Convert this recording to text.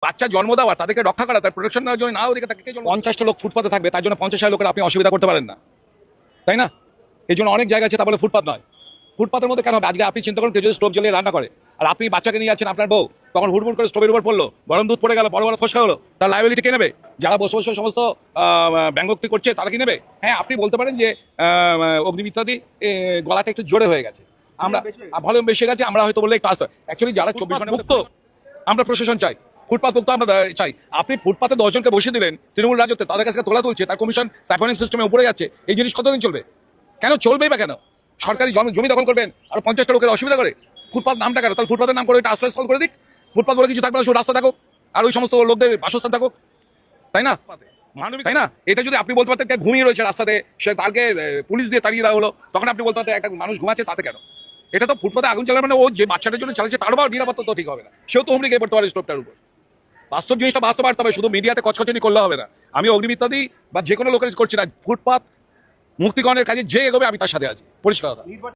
বাচ্চা জন্ম দেওয়া, তাদেরকে রক্ষা করা, তার প্রোটেকশন দেওয়ার জন্য না ওদিকে তাকে 50টা লোক ফুটপাতে থাকবে, তার জন্য 50,000 লোকের আপনি অসুবিধা করতে পারেন না, তাই না? এই জন্য অনেক জায়গা আছে, তা বলে ফুটপাত নয়। ফুটপাতের মধ্যে কেন হবে? আজকে আপনি চিন্তা করুন, কেউ যদি স্টোভ জ্বালিয়ে রান্না করে আর আপনি বাচ্চাকে নিয়ে যাচ্ছেন, আপনার বউ তখন হুড়মুড় করে স্টোভের উপর পড়লো, গরম দুধ পড়ে গেল, বড় বড় ফসকা হলো, তার লাইবিলিটি কে নেবে? যারা বসে বসে সমস্ত ব্যঙ্গোক্তি করছে তারা কি নেবে? হ্যাঁ, আপনি বলতে পারেন যে অগ্নিমিত্রাদি গলাটা একটু জোরে হয়ে গেছে, আমরা ভলিউম বেশি গেছে, আমরা হয়তো বললে একটু আসতে। অ্যাকচুয়ালি যারা 24 ঘন্টা মুক্ত, আমরা প্রশাসন চাই, ফুটপাত মুক্ত আমরা চাই। আপনি ফুটপাতে 10 জনকে বসিয়ে দিলেন তৃণমূল রাজত্বে, তাদের কাছে তোলা তুলছে, তার কমিশন সাইফারিং সিস্টেমে উপরে যাচ্ছে। এই জিনিস কতদিন চলবে? কেন চলবেই বা কেন? সরকারি জমি দখল করবেন আর 50টা লোকের অসুবিধা করে ফুটপাত নামটা কেন? তাহলে ফুটপাতের নাম করে এটা আশ্রয়স্থল করে দিক, ফুটপাত বলে কিছু থাকবে না, শুধু রাস্তা থাকুক আর ওই সমস্ত লোকদের বাসস্থান থাকুক, তাই না? মানবিক, তাই না? এটা যদি আপনি বলতে পারতেন ঘুমিয়ে রয়েছে রাস্তাতে, সে তাকে পুলিশ দিয়ে তাড়িয়ে দেওয়া হলো, তখন আপনি বলতে পারতেন একটা মানুষ ঘুমাচ্ছে, তাতে কেন? এটা তো ফুটপাতে আগুন জ্বালানো মানে ও যে বাচ্চাটার জন্য চালাচ্ছে তারও বা নিরাপত্তা তো ঠিক হবে না, সেও তো হুমড়ি খেয়ে পড়তে পারে স্টোভটার উপর। বাস্তব জিনিসটা বাস্তব বাড়তে হবে, শুধু মিডিয়াতে কচকচানি করলে হবে না। আমি অগ্নিমিত্রাদি বা যে কোনো লোকের করছি না, ফুটপাত মুক্তিকরণের কাজে যে এগোবে আমি তার সাথে আছি, পরিষ্কার কথা।